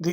The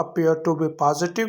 appear to be positive।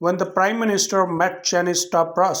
When the Prime Minister met Chinese top brass,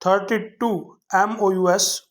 32 MOUs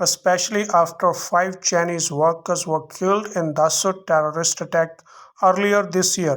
especially after 5 Chinese workers were killed in Dassault terrorist attack earlier this year,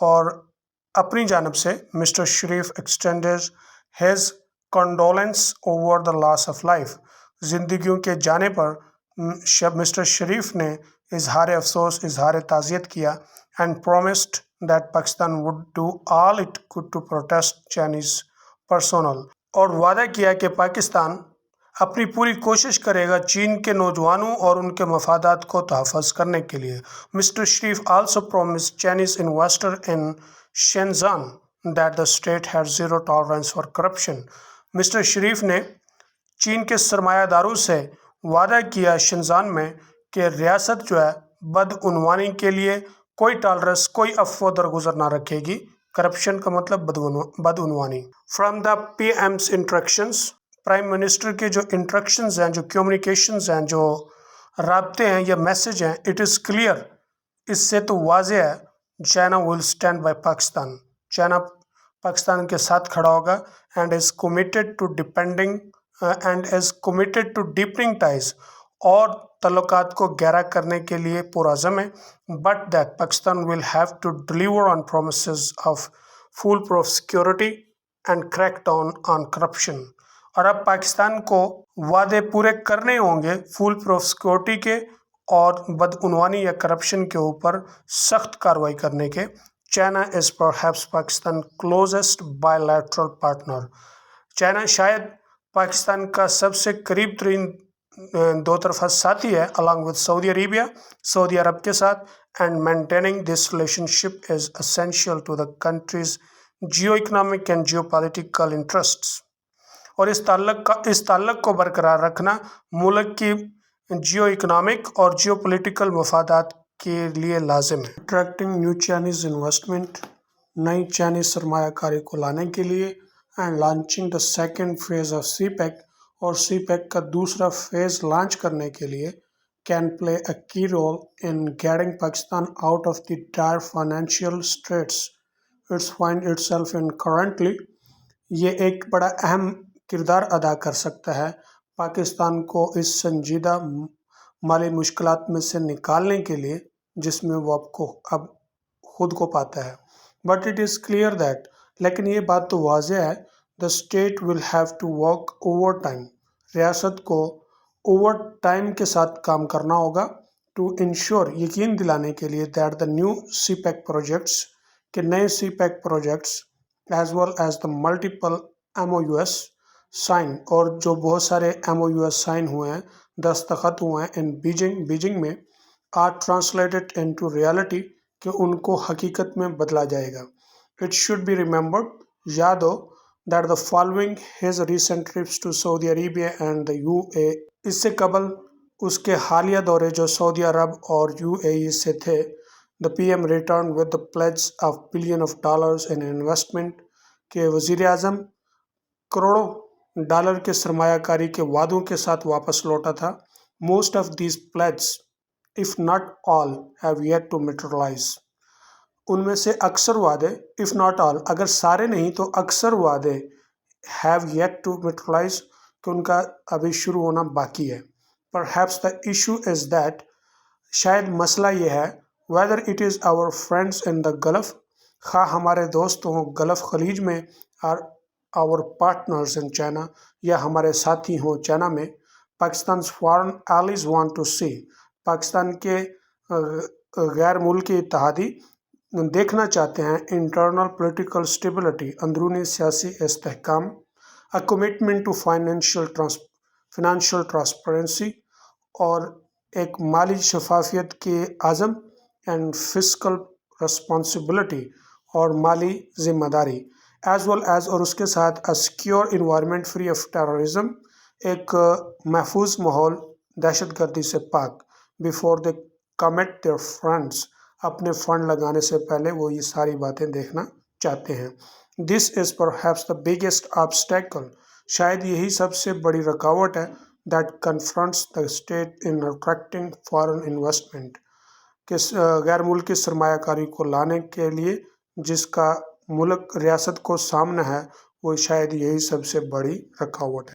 اور اپنی جانب سے mister Sharif extends his condolence over the loss of life, زندگیوں کے جانے پر mister Sharif نے اظہار افسوس، اظہار تعزیت کیا and promised that Pakistan would do all it could to protest Chinese personnel, اور وعدہ کیا کہ پاکستان اپنی پوری کوشش کرے گا چین کے نوجوانوں اور ان کے مفادات کو تحفظ کرنے کے لیے۔ Mister Sharif also promised Chinese investor in Shenzhen that the state has zero tolerance for corruption. Mister Sharif نے چین کے سرمایہ داروں سے وعدہ کیا شینزان میں کہ ریاست جو ہے بدعنوانی کے لیے کوئی ٹالرنس، کوئی عفو درگزر نہ رکھے گی۔ کرپشن کا مطلب بدعنوانی۔ From the P M's interactions, prime minister کے جو انٹریکشنز ہیں، جو کمیونیکیشنز ہیں، جو رابطے ہیں یا میسج ہیں، اٹ از کلیئر، اس سے تو واضح ہے، China will stand by Pakistan, China Pakistan کے ساتھ کھڑا ہوگا and is committed to deepening ties, اور تعلقات کو گہرا کرنے کے لیے پرعزم ہے، but that Pakistan will have to deliver on promises of foolproof security and crack down on corruption. اور اب پاکستان کو وعدے پورے کرنے ہوں گے فول پروف سیکورٹی کے اور بدعنوانی یا کرپشن کے اوپر سخت کارروائی کرنے کے۔ China is perhaps Pakistan closest by lateral partner, China شاید پاکستان کا سب سے قریب ترین دو طرفہ ساتھی ہے، along with سعودی عربیہ، سعودی عرب کے ساتھ، and maintaining this relationship is essential to the country's geo-economic and geopolitical interests، اور اس تعلق کو برقرار رکھنا ملک کی جیو اکنامک اور جیو پولیٹیکل مفادات کے لیے لازم ہے۔ اٹریکٹنگ نیو چائنیز انویسٹمنٹ، نئی چائنیز سرمایہ کاری کو لانے کے لیے، and launching the second phase of CPEC, اور سی پیک کا دوسرا فیز لانچ کرنے کے لیے can play a key role in getting Pakistan out of the dire financial straits it's find itself in currently. یہ ایک بڑا اہم کردار ادا کر سکتا ہے پاکستان کو اس سنجیدہ مالی مشکلات میں سے نکالنے کے لیے جس میں وہ اب خود کو پاتا ہے۔ But it is clear that, لیکن یہ بات تو واضح ہے، the state will have to work overtime، ریاست کو اوور ٹائم کے ساتھ کام کرنا ہوگا to ensure، یقین دلانے کے لیے that the new CPEC projects، کہ نئے CPEC projects as well as the multiple MOUs sign, اور جو بہت سارے MOUs سائن ہوئے ہیں، دستخط ہوئے ہیں in بیجنگ میں، are translated into reality، کہ ان کو حقیقت میں بدلا جائے گا۔ It should be remembered، یاد ہو، that the following his recent trips to Saudi Arabia and the UAE، اس سے قبل اس کے حالیہ دورے جو سعودی عرب اور UAE سے تھے، the PM returned with the pledge of billion of dollars in investment، کہ وزیر اعظم کروڑوں ڈالر کے سرمایہ کاری کے وعدوں کے ساتھ واپس لوٹا تھا۔ most of these pledges if not all have yet to materialize، ان میں سے اکثر وعدے if not all، اگر سارے نہیں تو اکثر وعدے have yet to materialize، کہ ان کا ابھی شروع ہونا باقی ہے۔ perhaps the issue is that، شاید مسئلہ یہ ہے whether it is our friends in the Gulf، خواہ ہمارے دوست ہوں گلف خلیج میں، or our partners in China، یا ہمارے ساتھی ہوں چائنا میں، Pakistan's foreign allies want to see، Pakistan کے غیر ملکی اتحادی دیکھنا چاہتے ہیں انٹرنل پولیٹیکل اسٹیبلٹی، اندرونی سیاسی استحکام، a commitment to financial transparency، اور ایک مالی شفافیت کے عزم، and fiscal responsibility، اور مالی ذمہ داری، as well as، اور اس کے ساتھ a secure environment free of terrorism، ایک محفوظ ماحول دہشت گردی سے پاک، before they commit their funds، اپنے فنڈ لگانے سے پہلے وہ یہ ساری باتیں دیکھنا چاہتے ہیں۔ This is perhaps the biggest obstacle، شاید یہی سب سے بڑی رکاوٹ ہے that confronts the state in attracting foreign investment، کہ غیر ملکی سرمایہ کاری کو لانے کے لیے جس کا ریاست کو سامنا ہے، وہ شاید یہی سب سے بڑی رکاوٹ ہے۔